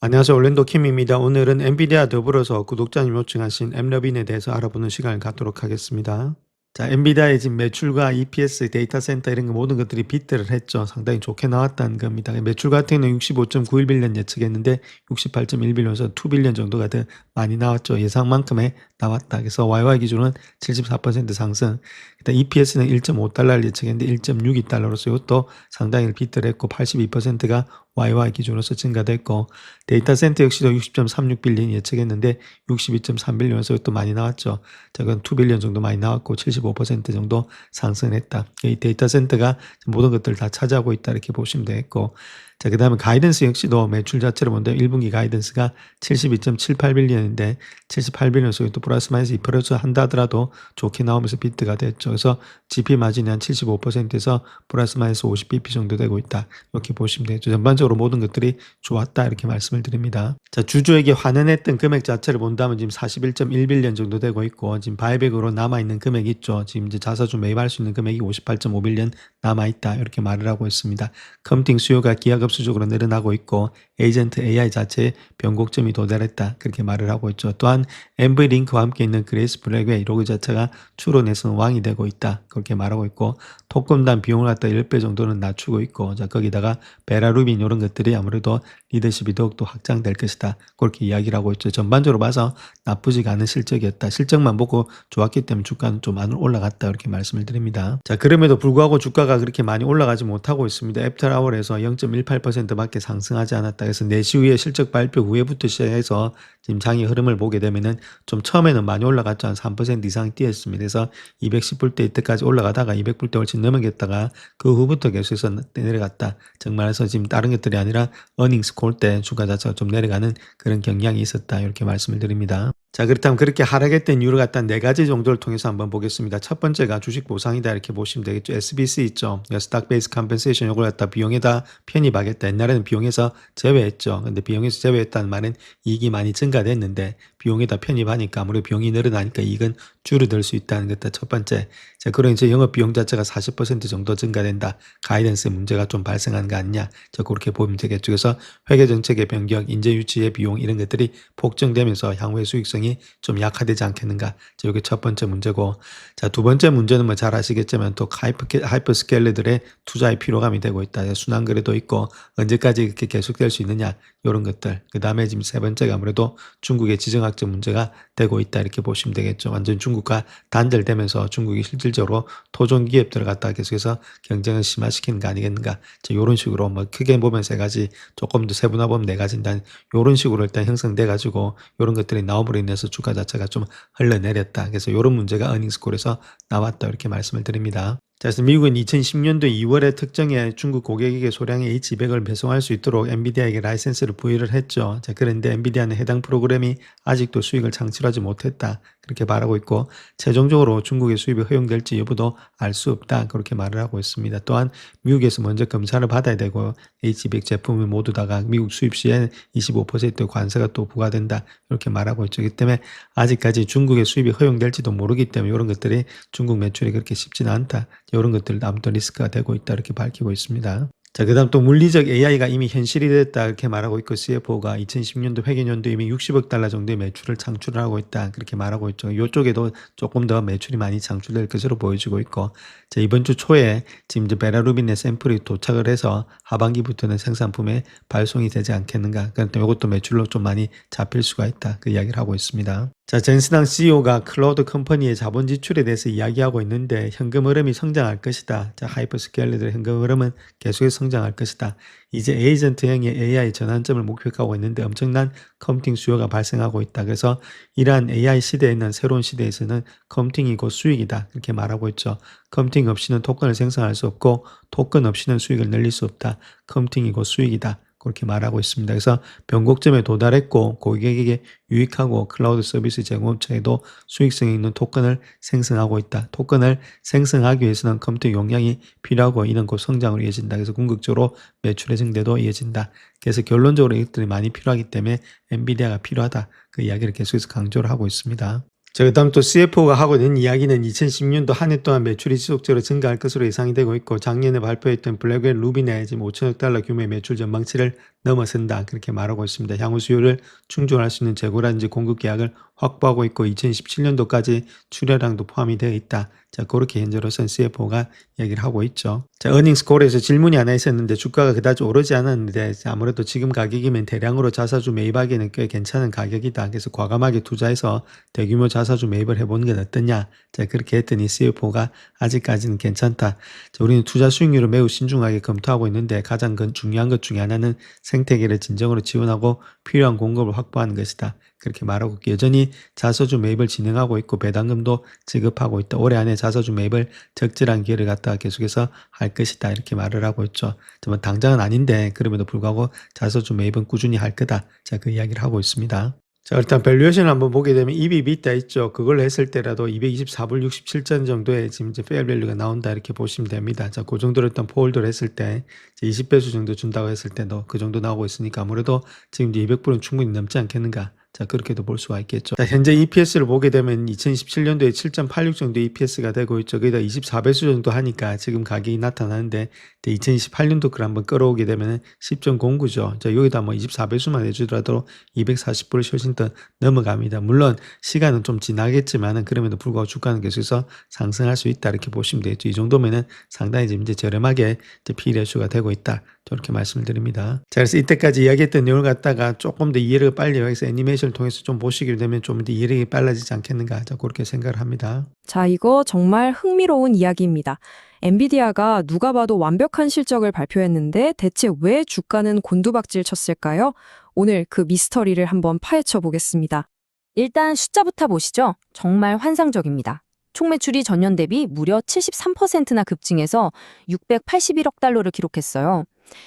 안녕하세요. 올랜도 킴입니다. 오늘은 엔비디아 더불어서 구독자님 요청하신 엠러빈에 대해서 알아보는 시간을 갖도록 하겠습니다. 자, 엔비디아의 지금 매출과 EPS, 데이터 센터 이런 거 모든 것들이 비트를 했죠. 상당히 좋게 나왔다는 겁니다. 매출 같은 경우는 65.91빌리언 예측했는데 68.1빌리언에서 2빌리언 정도가 더 많이 나왔죠. 예상만큼의 나왔다. 그래서 YY 기준은 74% 상승. 일단 EPS는 1.5달러를 예측했는데 1.62달러로서 이것도 상당히 비트를 했고 82%가 YY 기준으로서 증가됐고 데이터 센터 역시도 60.36빌리언 예측했는데 62.3빌리언에서 또 많이 나왔죠. 자, 그건 2빌리언 정도 많이 나왔고 75% 정도 상승했다. 이 데이터 센터가 모든 것들을 다 차지하고 있다 이렇게 보시면 되겠고 자, 그 다음에 가이던스 역시도 매출 자체를 본다면 1분기 가이던스가 72.78빌리언인데 78빌리언에서 또 플러스 마이너스 2% 한다 하더라도 좋게 나오면서 비트가 됐죠. 그래서 GP 마진이 한 75%에서 플러스 마이너스 50bp 정도 되고 있다. 이렇게 보시면 되죠. 전반적으로 모든 것들이 좋았다 이렇게 말씀을 드립니다. 자, 주주에게 환원했던 금액 자체를 본다면 지금 41.1빌리언 정도 되고 있고 지금 바이백으로 남아있는 금액이 있죠. 지금 이제 자사주 매입할 수 있는 금액이 58.5빌리언 남아있다 이렇게 말을 하고 있습니다. 컴퓨팅 수요가 기하급수적으로 늘어나고 있고 에이전트 AI 자체의 변곡점이 도달했다 그렇게 말을 하고 있죠. 또한 엔브링크와 함께 있는 그레이스 블랙의 로그 자체가 추론에서는 왕이 되고 있다 그렇게 말하고 있고 토큰당 비용을 갖다 10배 정도는 낮추고 있고 자 거기다가 베라루빈 이런 것들이 아무래도 리더십이 더욱더 확장될 것이다 그렇게 이야기를 하고 있죠. 전반적으로 봐서 나쁘지가 않은 실적이었다. 실적만 보고 좋았기 때문에 주가는 좀 안 올라갔다 이렇게 말씀을 드립니다. 자, 그럼에도 불구하고 주가가 그렇게 많이 올라가지 못하고 있습니다. 애프터아워에서 0.18%밖에 상승하지 않았다. 그래서 4시 후에 실적 발표 후에부터 시작해서 지금 장의 흐름을 보게 되면은 좀 처음에는 많이 올라갔죠. 한 3% 이상 뛰었습니다. 그래서 210불대 이때까지 올라가다가 200불대 훨씬 넘어갔다가 그 후부터 계속해서 내려갔다. 정말해서 지금 다른 것들이 아니라 어닝스 콜 때 주가 자체가 좀 내려가는 그런 경향이 있었다. 이렇게 말씀을 드립니다. 자, 그렇다면 그렇게 하락했던 이유를 갖다 4가지 정도를 통해서 한번 보겠습니다. 첫 번째가 주식 보상이다 이렇게 보시면 되겠죠. SBC 있죠. 스탁 베이스 컴펜세이션 이걸 갖다 비용에다 편입하겠다. 옛날에는 비용에서 제외했죠. 근데 비용에서 제외했다는 말은 이익이 많이 증가됐는데 비용에다 편입하니까 아무래도 비용이 늘어나니까 이익은 줄어들 수 있다는 것도 첫 번째. 자, 그러니 이제 영업 비용 자체가 40% 정도 증가된다. 가이던스 문제가 좀 발생한 거 아니냐. 자, 그렇게 보면 되겠죠. 그래서 회계 정책의 변경, 인재 유치의 비용 이런 것들이 폭증되면서 향후의 수익성이 좀 약화되지 않겠는가. 자, 이게 첫 번째 문제고. 자, 두 번째 문제는 뭐 잘 아시겠지만 또 하이퍼스케일러들의 투자의 피로감이 되고 있다. 순환거래도 있고 언제까지 이렇게 계속될 수 있느냐. 이런 것들. 그 다음에 지금 세 번째가 아무래도 중국의 지정학적 문제가 되고 있다. 이렇게 보시면 되겠죠. 완전 중국과 단절되면서 중국이 실질적으로 토종 기업들을 갖다 계속해서 경쟁을 심화시키는 거 아니겠는가. 자, 이런 식으로 뭐 크게 보면 세 가지, 조금 더 세분화 보면 네 가지인데 이런 식으로 일단 형성돼 가지고 이런 것들이 나옴으로 인해서 주가 자체가 좀 흘러내렸다. 그래서 이런 문제가 어닝스콜에서 나왔다. 이렇게 말씀을 드립니다. 자, 그래서 미국은 2010년도 2월에 특정의 중국 고객에게 소량의 H200을 배송할 수 있도록 엔비디아에게 라이센스를 부여를 했죠. 자, 그런데 엔비디아는 해당 프로그램이 아직도 수익을 창출하지 못했다. 그렇게 말하고 있고 최종적으로 중국의 수입이 허용될지 여부도 알 수 없다. 그렇게 말을 하고 있습니다. 또한 미국에서 먼저 검사를 받아야 되고 H200 제품을 모두 다가 미국 수입 시에는 25% 관세가 또 부과된다. 이렇게 말하고 있죠. 그렇기 때문에 아직까지 중국의 수입이 허용될지도 모르기 때문에 이런 것들이 중국 매출이 그렇게 쉽지는 않다. 이런 것들도 아무튼 리스크가 되고 있다. 이렇게 밝히고 있습니다. 자, 그 다음 또 물리적 AI가 이미 현실이 됐다. 이렇게 말하고 있고 CFO가 2010년도 회계년도 이미 60억 달러 정도의 매출을 창출하고 있다. 그렇게 말하고 있죠. 이쪽에도 조금 더 매출이 많이 창출될 것으로 보여지고 있고 자, 이번 주 초에 지금 이제 베라루빈의 샘플이 도착을 해서 하반기부터는 생산품에 발송이 되지 않겠는가. 그러니까 이것도 매출로 좀 많이 잡힐 수가 있다. 그 이야기를 하고 있습니다. 자, 젠스당 CEO가 클라우드 컴퍼니의 자본 지출에 대해서 이야기하고 있는데 현금 흐름이 성장할 것이다. 자, 하이퍼스케일러들의 현금 흐름은 계속해서 성장할 것이다. 이제 에이전트형의 AI 전환점을 목표하고 있는데 엄청난 컴퓨팅 수요가 발생하고 있다. 그래서 이러한 AI 시대에는 새로운 시대에서는 컴퓨팅이 곧 수익이다. 이렇게 말하고 있죠. 컴퓨팅 없이는 토큰을 생성할 수 없고 토큰 없이는 수익을 늘릴 수 없다. 컴퓨팅이 곧 수익이다. 그렇게 말하고 있습니다. 그래서 변곡점에 도달했고 고객에게 유익하고 클라우드 서비스 제공업체에도 수익성이 있는 토큰을 생성하고 있다. 토큰을 생성하기 위해서는 컴퓨터 용량이 필요하고 이는 곧 성장으로 이어진다. 그래서 궁극적으로 매출의 증대도 이어진다. 그래서 결론적으로 이것들이 많이 필요하기 때문에 엔비디아가 필요하다. 그 이야기를 계속해서 강조를 하고 있습니다. 자, 그다음 또 CFO가 하고 있는 이야기는 2010년도 한 해 동안 매출이 지속적으로 증가할 것으로 예상이 되고 있고, 작년에 발표했던 블랙웰 루비네 지금 5천억 달러 규모의 매출 전망치를 넘어선다, 그렇게 말하고 있습니다. 향후 수요를 충족할 수 있는 재고라든지 공급 계약을 확보하고 있고 2017년도까지 출하량도 포함이 되어 있다. 자, 그렇게 현재로서는 CFO가 얘기를 하고 있죠. 자, 어닝스 콜에서 질문이 하나 있었는데 주가가 그다지 오르지 않았는데 아무래도 지금 가격이면 대량으로 자사주 매입하기에는 꽤 괜찮은 가격이다. 그래서 과감하게 투자해서 대규모 자사주 매입을 해보는 게 어떠냐. 자, 그렇게 했더니 CFO가 아직까지는 괜찮다. 자, 우리는 투자 수익률을 매우 신중하게 검토하고 있는데 가장 중요한 것 중에 하나는 생태계를 진정으로 지원하고 필요한 공급을 확보하는 것이다. 그렇게 말하고 여전히 자사주 매입을 진행하고 있고 배당금도 지급하고 있다. 올해 안에 자사주 매입을 적절한 기회를 갖다가 계속해서 할 것이다. 이렇게 말을 하고 있죠. 정말 당장은 아닌데 그럼에도 불구하고 자사주 매입은 꾸준히 할 거다. 자, 그 이야기를 하고 있습니다. 자, 일단 밸류에이션을 한번 보게 되면 EV/EBITDA 있죠. 그걸 했을 때라도 224불 67전 정도의 지금 이제 페어 밸류가 나온다, 이렇게 보시면 됩니다. 자, 그 정도로 일단 포홀드를 했을 때 20배수 정도 준다고 했을 때도 그 정도 나오고 있으니까 아무래도 지금 이제 200불은 충분히 넘지 않겠는가. 자, 그렇게도 볼 수가 있겠죠. 자, 현재 EPS를 보게 되면 2017년도에 7.86 정도 EPS가 되고 있죠. 거기다 24배수 정도 하니까 지금 가격이 나타나는데 2028년도 걸 한번 끌어오게 되면 10.09죠. 자, 여기다 뭐 24배수만 해주더라도 240불을 훨씬 더 넘어갑니다. 물론 시간은 좀 지나겠지만은 그럼에도 불구하고 주가는 계속해서 상승할 수 있다, 이렇게 보시면 되겠죠. 이 정도면은 상당히 이제 저렴하게 이제 P/Rati오가 되고 있다. 저렇게 말씀을 드립니다. 자, 그래서 이때까지 이야기했던 내용을 갖다가 조금 더 이해를 빨리 여기서 애니메이션을 통해서 좀 보시게 되면 좀 더 이해력이 빨라지지 않겠는가. 자, 그렇게 생각을 합니다. 자, 이거 정말 흥미로운 이야기입니다. 엔비디아가 누가 봐도 완벽한 실적을 발표했는데 대체 왜 주가는 곤두박질 쳤을까요? 오늘 그 미스터리를 한번 파헤쳐 보겠습니다. 일단 숫자부터 보시죠. 정말 환상적입니다. 총 매출이 전년 대비 무려 73%나 급증해서 681억 달러를 기록했어요.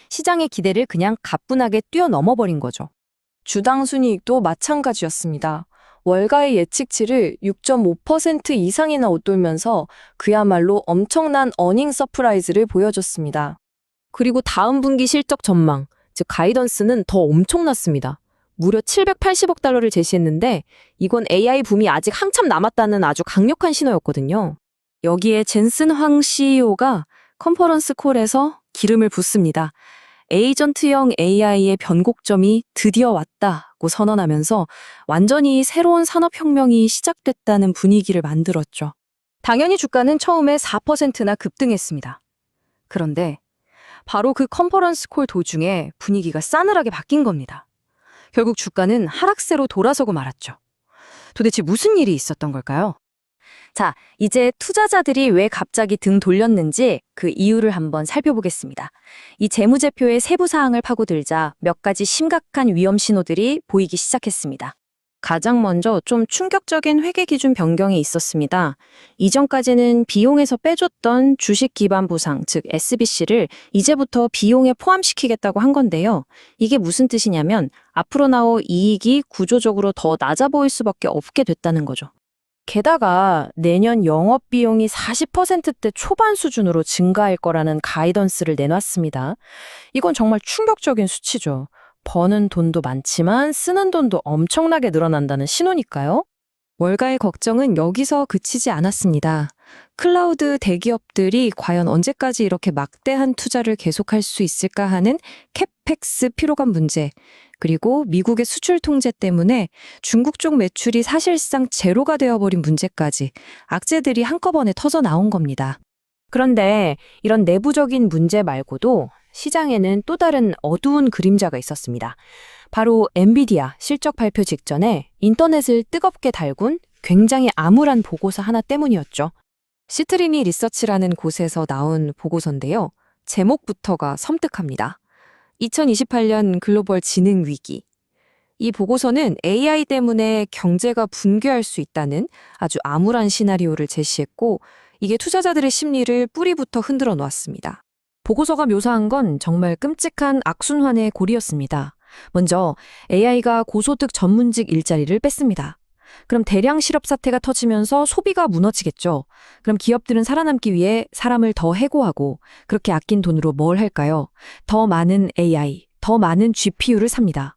시장의 기대를 그냥 가뿐하게 뛰어넘어버린 거죠. 주당 순이익도 마찬가지였습니다. 월가의 예측치를 6.5% 이상이나 웃돌면서 그야말로 엄청난 어닝 서프라이즈를 보여줬습니다. 그리고 다음 분기 실적 전망, 즉 가이던스는 더 엄청났습니다. 무려 780억 달러를 제시했는데 이건 AI 붐이 아직 한참 남았다는 아주 강력한 신호였거든요. 여기에 젠슨 황 CEO가 컨퍼런스 콜에서 기름을 붓습니다. 에이전트형 AI의 변곡점이 드디어 왔다고 선언하면서 완전히 새로운 산업혁명이 시작됐다는 분위기를 만들었죠. 당연히 주가는 처음에 4%나 급등했습니다. 그런데 바로 그 컨퍼런스 콜 도중에 분위기가 싸늘하게 바뀐 겁니다. 결국 주가는 하락세로 돌아서고 말았죠. 도대체 무슨 일이 있었던 걸까요? 자, 이제 투자자들이 왜 갑자기 등 돌렸는지 그 이유를 한번 살펴보겠습니다. 이 재무제표의 세부 사항을 파고들자 몇 가지 심각한 위험 신호들이 보이기 시작했습니다. 가장 먼저 좀 충격적인 회계 기준 변경이 있었습니다. 이전까지는 비용에서 빼줬던 주식 기반 보상, 즉 SBC를 이제부터 비용에 포함시키겠다고 한 건데요. 이게 무슨 뜻이냐면 앞으로 나올 이익이 구조적으로 더 낮아 보일 수밖에 없게 됐다는 거죠. 게다가 내년 영업비용이 40%대 초반 수준으로 증가할 거라는 가이던스를 내놨습니다. 이건 정말 충격적인 수치죠. 버는 돈도 많지만 쓰는 돈도 엄청나게 늘어난다는 신호니까요. 월가의 걱정은 여기서 그치지 않았습니다. 클라우드 대기업들이 과연 언제까지 이렇게 막대한 투자를 계속할 수 있을까 하는 캐펙스 피로감 문제, 그리고 미국의 수출 통제 때문에 중국 쪽 매출이 사실상 제로가 되어버린 문제까지 악재들이 한꺼번에 터져 나온 겁니다. 그런데 이런 내부적인 문제 말고도 시장에는 또 다른 어두운 그림자가 있었습니다. 바로 엔비디아 실적 발표 직전에 인터넷을 뜨겁게 달군 굉장히 암울한 보고서 하나 때문이었죠. 시트리니 리서치라는 곳에서 나온 보고서인데요. 제목부터가 섬뜩합니다. 2028년 글로벌 지능 위기. 이 보고서는 AI 때문에 경제가 붕괴할 수 있다는 아주 암울한 시나리오를 제시했고 이게 투자자들의 심리를 뿌리부터 흔들어 놓았습니다. 보고서가 묘사한 건 정말 끔찍한 악순환의 고리였습니다. 먼저 AI가 고소득 전문직 일자리를 뺐습니다. 그럼 대량 실업 사태가 터지면서 소비가 무너지겠죠. 그럼 기업들은 살아남기 위해 사람을 더 해고하고 그렇게 아낀 돈으로 뭘 할까요? 더 많은 AI, 더 많은 GPU를 삽니다.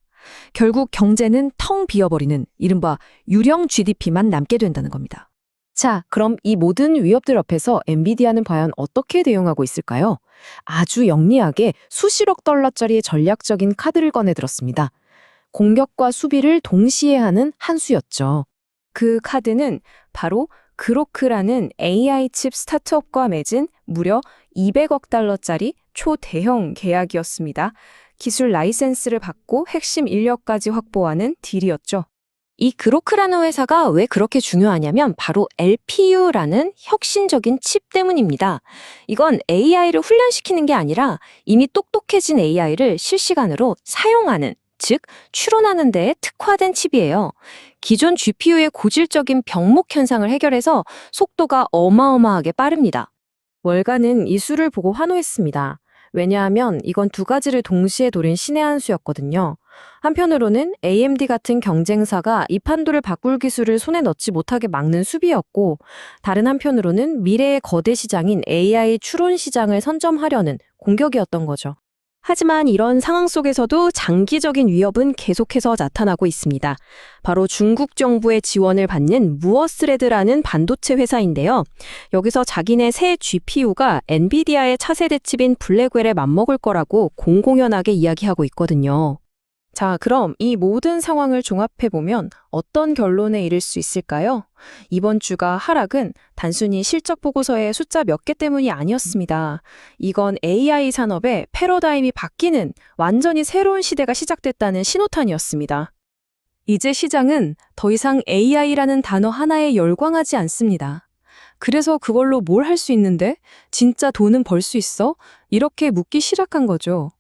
결국 경제는 텅 비어버리는 이른바 유령 GDP만 남게 된다는 겁니다. 자, 그럼 이 모든 위협들 앞에서 엔비디아는 과연 어떻게 대응하고 있을까요? 아주 영리하게 수십억 달러짜리의 전략적인 카드를 꺼내들었습니다. 공격과 수비를 동시에 하는 한 수였죠. 그 카드는 바로 그로크라는 AI 칩 스타트업과 맺은 무려 200억 달러짜리 초대형 계약이었습니다. 기술 라이센스를 받고 핵심 인력까지 확보하는 딜이었죠. 이 그로크라는 회사가 왜 그렇게 중요하냐면 바로 LPU라는 혁신적인 칩 때문입니다. 이건 AI를 훈련시키는 게 아니라 이미 똑똑해진 AI를 실시간으로 사용하는, 즉 추론하는 데에 특화된 칩이에요. 기존 GPU의 고질적인 병목 현상을 해결해서 속도가 어마어마하게 빠릅니다. 월가는 이 수를 보고 환호했습니다. 왜냐하면 이건 두 가지를 동시에 노린 신의 한 수였거든요. 한편으로는 AMD 같은 경쟁사가 이 판도를 바꿀 기술을 손에 넣지 못하게 막는 수비였고, 다른 한편으로는 미래의 거대 시장인 AI 추론 시장을 선점하려는 공격이었던 거죠. 하지만 이런 상황 속에서도 장기적인 위협은 계속해서 나타나고 있습니다. 바로 중국 정부의 지원을 받는 무어스레드라는 반도체 회사인데요. 여기서 자기네 새 GPU가 엔비디아의 차세대 칩인 블랙웰에 맞먹을 거라고 공공연하게 이야기하고 있거든요. 자, 그럼 이 모든 상황을 종합해보면 어떤 결론에 이를 수 있을까요? 이번 주가 하락은 단순히 실적 보고서의 숫자 몇 개 때문이 아니었습니다. 이건 AI 산업의 패러다임이 바뀌는 완전히 새로운 시대가 시작됐다는 신호탄이었습니다. 이제 시장은 더 이상 AI라는 단어 하나에 열광하지 않습니다. 그래서 그걸로 뭘 할 수 있는데? 진짜 돈은 벌 수 있어? 이렇게 묻기 시작한 거죠.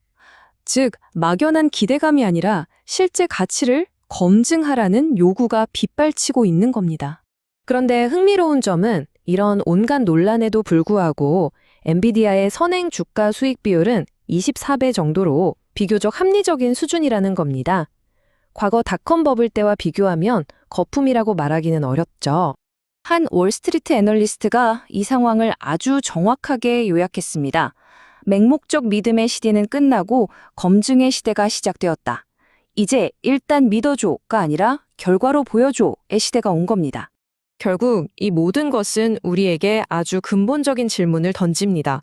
즉, 막연한 기대감이 아니라 실제 가치를 검증하라는 요구가 빗발치고 있는 겁니다. 그런데 흥미로운 점은 이런 온갖 논란에도 불구하고 엔비디아의 선행 주가 수익 비율은 24배 정도로 비교적 합리적인 수준이라는 겁니다. 과거 닷컴 버블 때와 비교하면 거품이라고 말하기는 어렵죠. 한 월스트리트 애널리스트가 이 상황을 아주 정확하게 요약했습니다. 맹목적 믿음의 시대는 끝나고 검증의 시대가 시작되었다. 이제 일단 믿어줘가 아니라 결과로 보여줘의 시대가 온 겁니다. 결국 이 모든 것은 우리에게 아주 근본적인 질문을 던집니다.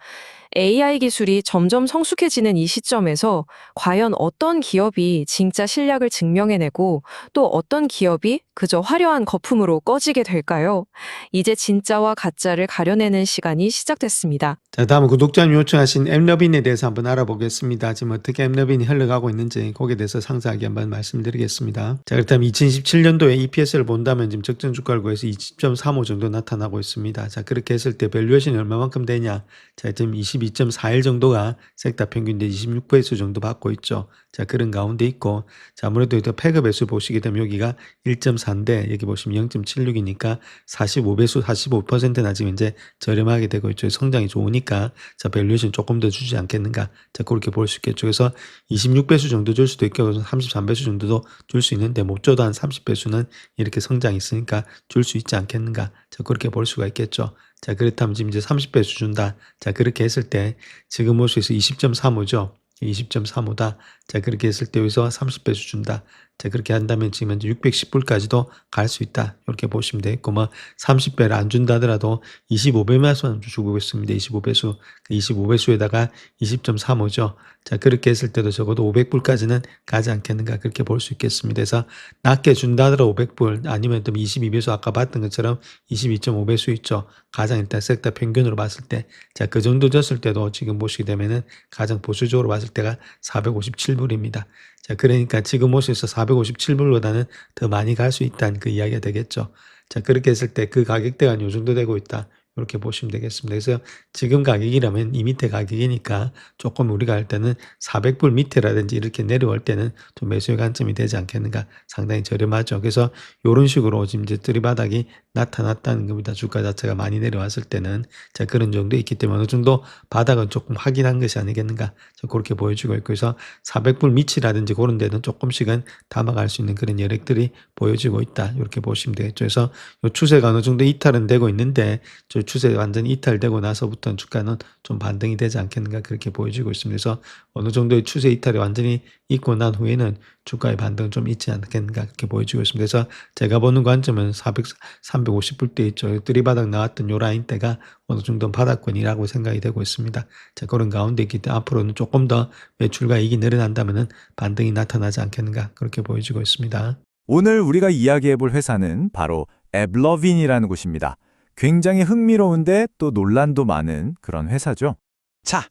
AI 기술이 점점 성숙해지는 이 시점에서 과연 어떤 기업이 진짜 실력을 증명해내고 또 어떤 기업이 그저 화려한 거품으로 꺼지게 될까요? 이제 진짜와 가짜를 가려내는 시간이 시작됐습니다. 자, 다음은 구독자님 요청하신 엠러빈에 대해서 한번 알아보겠습니다. 지금 어떻게 엠러빈이 흘러가고 있는지 거기에 대해서 상세하게 한번 말씀드리겠습니다. 자, 그렇다면 2017년도에 EPS를 본다면 지금 적정 주가를 구해서 20.35 정도 나타나고 있습니다. 자, 그렇게 했을 때 밸류에이션이 얼마만큼 되냐? 자, 지금 22.41 정도가 섹터 평균인데 26배수 정도 받고 있죠. 자, 그런 가운데 있고, 자, 아무래도 폐급 배수 보시게 되면 여기가 1.4인데 여기 보시면 0.76이니까 45배수, 45%나 지금 이제 저렴하게 되고 있죠. 성장이 좋으니까 자, 밸류에이션 조금 더 주지 않겠는가? 자, 그렇게 볼 수 있겠죠. 그래서 26배수 정도 줄 수도 있고 33배수 정도도 줄 수 있는데 못 줘도 한 30배수는 이렇게 성장이 있으니까 줄 수 있지 않겠는가? 자, 그렇게 볼 수가 있겠죠. 자, 그렇다면 지금 이제 30배수 준다. 자, 그렇게 했을 때 지금 볼 수 있어 20.35죠. 20.35다. 자, 그렇게 했을 때 여기서 30배수 준다. 자, 그렇게 한다면 지금 현재 610불까지도 갈 수 있다. 이렇게 보시면 되겠고, 뭐, 30배를 안 준다 하더라도 25배만 주고 있습니다. 25배수. 25배수에다가 20.35죠. 자, 그렇게 했을 때도 적어도 500불까지는 가지 않겠는가. 그렇게 볼 수 있겠습니다. 그래서 낮게 준다 하더라도 500불, 아니면 또 22배수 아까 봤던 것처럼 22.5배수 있죠. 가장 일단 섹터 평균으로 봤을 때. 자, 그 정도 줬을 때도 지금 보시게 되면은 가장 보수적으로 봤을 때가 457불입니다. 자, 그러니까 지금 모습에서 457불보다는 더 많이 갈 수 있다는 그 이야기가 되겠죠. 자, 그렇게 했을 때 그 가격대가 요 정도 되고 있다. 이렇게 보시면 되겠습니다. 그래서 지금 가격이라면 이 밑에 가격이니까 조금 우리가 할 때는 400불 밑에라든지 이렇게 내려올 때는 좀 매수의 관점이 되지 않겠는가. 상당히 저렴하죠. 그래서 이런 식으로 지금 이제 들이바닥이 나타났다는 겁니다. 주가 자체가 많이 내려왔을 때는. 자, 그런 정도 있기 때문에 어느 정도 바닥은 조금 확인한 것이 아니겠는가. 자, 그렇게 보여주고 있고, 그래서 400불 밑이라든지 그런 데는 조금씩은 담아갈 수 있는 그런 여력들이 보여지고 있다. 이렇게 보시면 되겠죠. 그래서 이 추세가 어느 정도 이탈은 되고 있는데, 저 추세 완전히 이탈되고 나서부터는 주가는 좀 반등이 되지 않겠는가 그렇게 보여지고 있습니다. 그래서 어느 정도의 추세 이탈이 완전히 있고 난 후에는 주가의 반등은 좀 있지 않겠는가 그렇게 보여지고 있습니다. 그래서 제가 보는 관점은 350불대 있죠. 뜨리바닥 나왔던 요 라인대가 어느 정도 바닥권이라고 생각이 되고 있습니다. 자, 그런 가운데 있기 때문에 앞으로는 조금 더 매출과 이익이 늘어난다면 반등이 나타나지 않겠는가 그렇게 보여지고 있습니다. 오늘 우리가 이야기해볼 회사는 바로 앱러빈이라는 곳입니다. 굉장히 흥미로운데 또 논란도 많은 그런 회사죠. 자,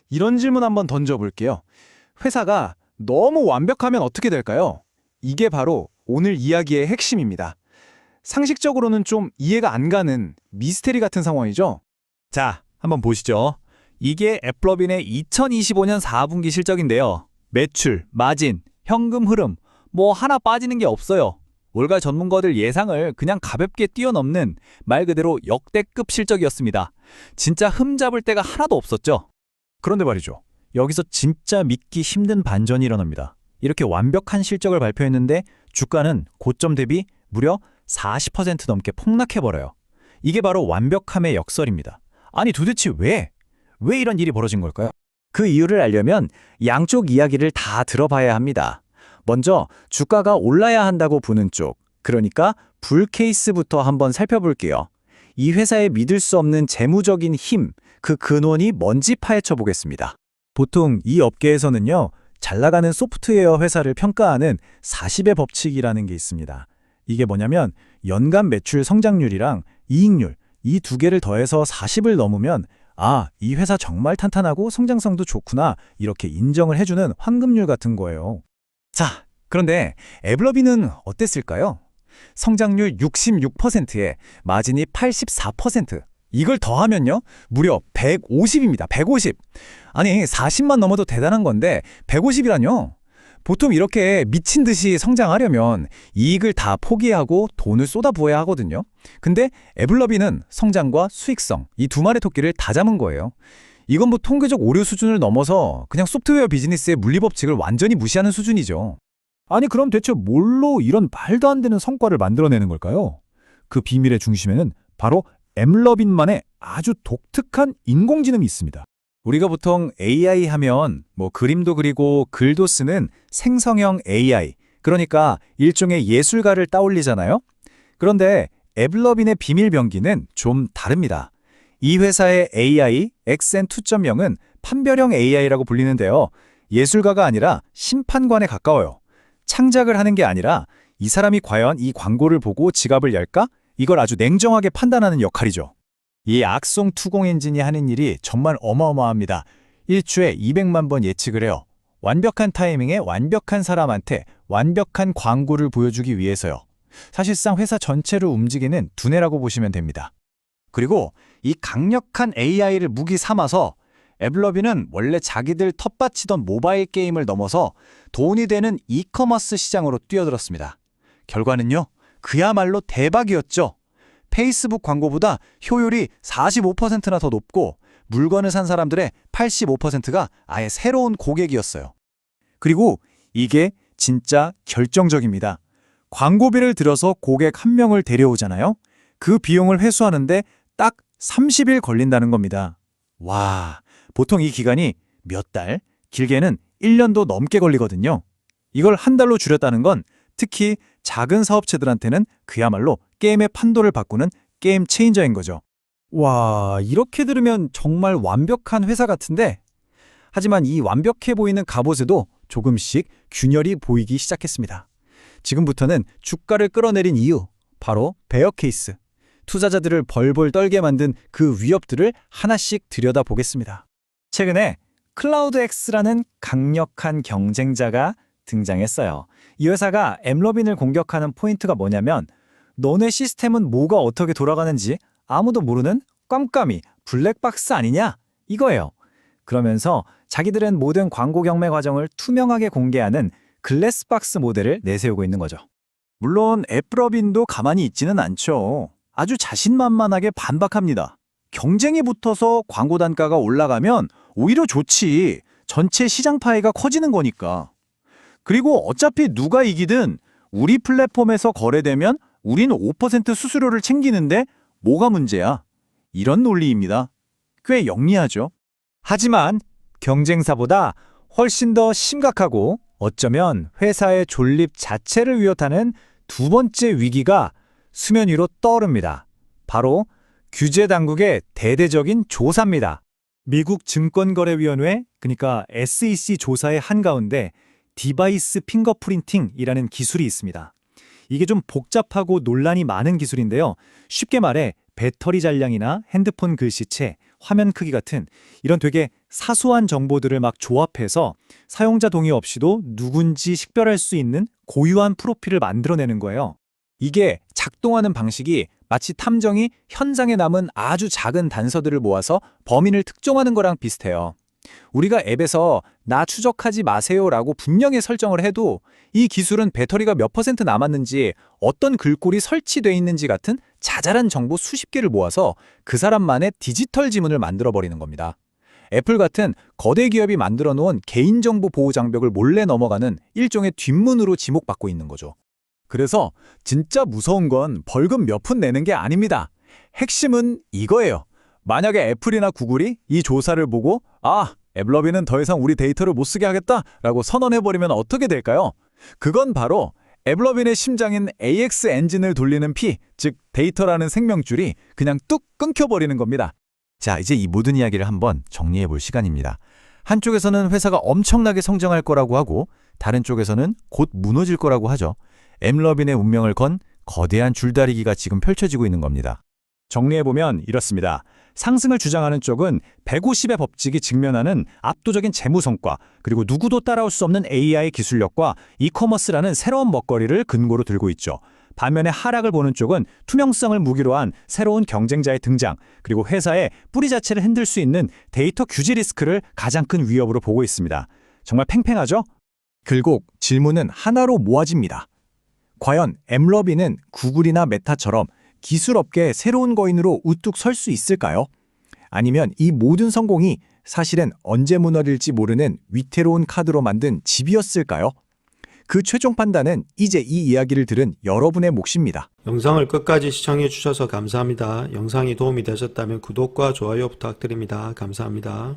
이런 질문 한번 던져볼게요. 회사가 너무 완벽하면 어떻게 될까요? 이게 바로 오늘 이야기의 핵심입니다. 상식적으로는 좀 이해가 안 가는 미스테리 같은 상황이죠? 자, 한번 보시죠. 이게 앱러빈의 2025년 4분기 실적인데요. 매출, 마진, 현금 흐름, 뭐 하나 빠지는 게 없어요. 월가 전문가들 예상을 그냥 가볍게 뛰어넘는 말 그대로 역대급 실적이었습니다. 진짜 흠잡을 데가 하나도 없었죠. 그런데 말이죠. 여기서 진짜 믿기 힘든 반전이 일어납니다. 이렇게 완벽한 실적을 발표했는데 주가는 고점 대비 무려 40% 넘게 폭락해버려요. 이게 바로 완벽함의 역설입니다. 아니 도대체 왜 이런 일이 벌어진 걸까요? 그 이유를 알려면 양쪽 이야기를 다 들어봐야 합니다. 먼저 주가가 올라야 한다고 보는 쪽, 그러니까 불 케이스부터 한번 살펴볼게요. 이 회사의 믿을 수 없는 재무적인 힘, 그 근원이 뭔지 파헤쳐 보겠습니다. 보통 이 업계에서는요, 잘 나가는 소프트웨어 회사를 평가하는 40의 법칙이라는 게 있습니다. 이게 뭐냐면 연간 매출 성장률이랑 이익률, 이 두 개를 더해서 40을 넘으면 아, 이 회사 정말 탄탄하고 성장성도 좋구나 이렇게 인정을 해주는 황금률 같은 거예요. 자, 그런데 앱러빈은 어땠을까요? 성장률 66%에 마진이 84%. 이걸 더하면요, 무려 150입니다. 150. 아니, 40만 넘어도 대단한 건데 150이라뇨? 보통 이렇게 미친 듯이 성장하려면 이익을 다 포기하고 돈을 쏟아부어야 하거든요. 근데 앱러빈은 성장과 수익성, 이 두 마리 토끼를 다 잡은 거예요. 이건 뭐 통계적 오류 수준을 넘어서 그냥 소프트웨어 비즈니스의 물리법칙을 완전히 무시하는 수준이죠. 아니 그럼 대체 뭘로 이런 말도 안 되는 성과를 만들어내는 걸까요? 그 비밀의 중심에는 바로 앱러빈만의 아주 독특한 인공지능이 있습니다. 우리가 보통 AI 하면 뭐 그림도 그리고 글도 쓰는 생성형 AI, 그러니까 일종의 예술가를 떠올리잖아요. 그런데 앱러빈의 비밀 병기는 좀 다릅니다. 이 회사의 AI XN 2.0은 판별형 AI라고 불리는데요. 예술가가 아니라 심판관에 가까워요. 창작을 하는 게 아니라 이 사람이 과연 이 광고를 보고 지갑을 열까? 이걸 아주 냉정하게 판단하는 역할이죠. 이 악송 투공 엔진이 하는 일이 정말 어마어마합니다. 1초에 200만 번 예측을 해요. 완벽한 타이밍에 완벽한 사람한테 완벽한 광고를 보여주기 위해서요. 사실상 회사 전체를 움직이는 두뇌라고 보시면 됩니다. 그리고 이 강력한 AI를 무기 삼아서 앱러빈은 원래 자기들 텃밭이던 모바일 게임을 넘어서 돈이 되는 이커머스 시장으로 뛰어들었습니다. 결과는요, 그야말로 대박이었죠. 페이스북 광고보다 효율이 45%나 더 높고 물건을 산 사람들의 85%가 아예 새로운 고객이었어요. 그리고 이게 진짜 결정적입니다. 광고비를 들여서 고객 한 명을 데려오잖아요. 그 비용을 회수하는데 딱 30일 걸린다는 겁니다. 와, 보통 이 기간이 몇 달, 길게는 1년도 넘게 걸리거든요. 이걸 한 달로 줄였다는 건 특히 작은 사업체들한테는 그야말로 게임의 판도를 바꾸는 게임 체인저인 거죠. 와, 이렇게 들으면 정말 완벽한 회사 같은데, 하지만 이 완벽해 보이는 갑옷에도 조금씩 균열이 보이기 시작했습니다. 지금부터는 주가를 끌어내린 이유, 바로 베어 케이스. 투자자들을 벌벌 떨게 만든 그 위협들을 하나씩 들여다보겠습니다. 최근에 클라우드엑스라는 강력한 경쟁자가 등장했어요. 이 회사가 앱러빈을 공격하는 포인트가 뭐냐면 너네 시스템은 뭐가 어떻게 돌아가는지 아무도 모르는 깜깜이 블랙박스 아니냐? 이거예요. 그러면서 자기들은 모든 광고 경매 과정을 투명하게 공개하는 글래스박스 모델을 내세우고 있는 거죠. 물론 앱러빈도 가만히 있지는 않죠. 아주 자신만만하게 반박합니다. 경쟁이 붙어서 광고 단가가 올라가면 오히려 좋지. 전체 시장 파이가 커지는 거니까. 그리고 어차피 누가 이기든 우리 플랫폼에서 거래되면 우리는 5% 수수료를 챙기는데 뭐가 문제야? 이런 논리입니다. 꽤 영리하죠. 하지만 경쟁사보다 훨씬 더 심각하고 어쩌면 회사의 존립 자체를 위협하는 두 번째 위기가 수면 위로 떠오릅니다. 바로 규제 당국의 대대적인 조사입니다. 미국 증권거래위원회, 그러니까 SEC 조사의 한가운데 디바이스 핑거프린팅이라는 기술이 있습니다. 이게 좀 복잡하고 논란이 많은 기술인데요. 쉽게 말해 배터리 잔량이나 핸드폰 글씨체, 화면 크기 같은 이런 되게 사소한 정보들을 막 조합해서 사용자 동의 없이도 누군지 식별할 수 있는 고유한 프로필을 만들어내는 거예요. 이게 작동하는 방식이 마치 탐정이 현장에 남은 아주 작은 단서들을 모아서 범인을 특종하는 거랑 비슷해요. 우리가 앱에서 나 추적하지 마세요라고 분명히 설정을 해도 이 기술은 배터리가 몇 % 남았는지 어떤 글꼴이 설치돼 있는지 같은 자잘한 정보 수십 개를 모아서 그 사람만의 디지털 지문을 만들어버리는 겁니다. 애플 같은 거대 기업이 만들어 놓은 개인정보 보호 장벽을 몰래 넘어가는 일종의 뒷문으로 지목받고 있는 거죠. 그래서 진짜 무서운 건 벌금 몇 푼 내는 게 아닙니다. 핵심은 이거예요. 만약에 애플이나 구글이 이 조사를 보고 앱러비는 더 이상 우리 데이터를 못 쓰게 하겠다라고 선언해버리면 어떻게 될까요? 그건 바로 앱러빈의 심장인 AX 엔진을 돌리는 피, 즉 데이터라는 생명줄이 그냥 뚝 끊겨버리는 겁니다. 자, 이제 이 모든 이야기를 한번 정리해볼 시간입니다. 한쪽에서는 회사가 엄청나게 성장할 거라고 하고 다른 쪽에서는 곧 무너질 거라고 하죠. 앱러빈의 운명을 건 거대한 줄다리기가 지금 펼쳐지고 있는 겁니다. 정리해보면 이렇습니다. 상승을 주장하는 쪽은 150의 법칙이 직면하는 압도적인 재무 성과, 그리고 누구도 따라올 수 없는 AI 기술력과 이커머스라는 새로운 먹거리를 근거로 들고 있죠. 반면에 하락을 보는 쪽은 투명성을 무기로 한 새로운 경쟁자의 등장, 그리고 회사의 뿌리 자체를 흔들 수 있는 데이터 규제 리스크를 가장 큰 위협으로 보고 있습니다. 정말 팽팽하죠? 결국 질문은 하나로 모아집니다. 과연 앱러비는 구글이나 메타처럼 기술업계의 새로운 거인으로 우뚝 설 수 있을까요? 아니면 이 모든 성공이 사실은 언제 무너질지 모르는 위태로운 카드로 만든 집이었을까요? 그 최종 판단은 이제 이 이야기를 들은 여러분의 몫입니다. 영상을 끝까지 시청해 주셔서 감사합니다. 영상이 도움이 되셨다면 구독과 좋아요 부탁드립니다. 감사합니다.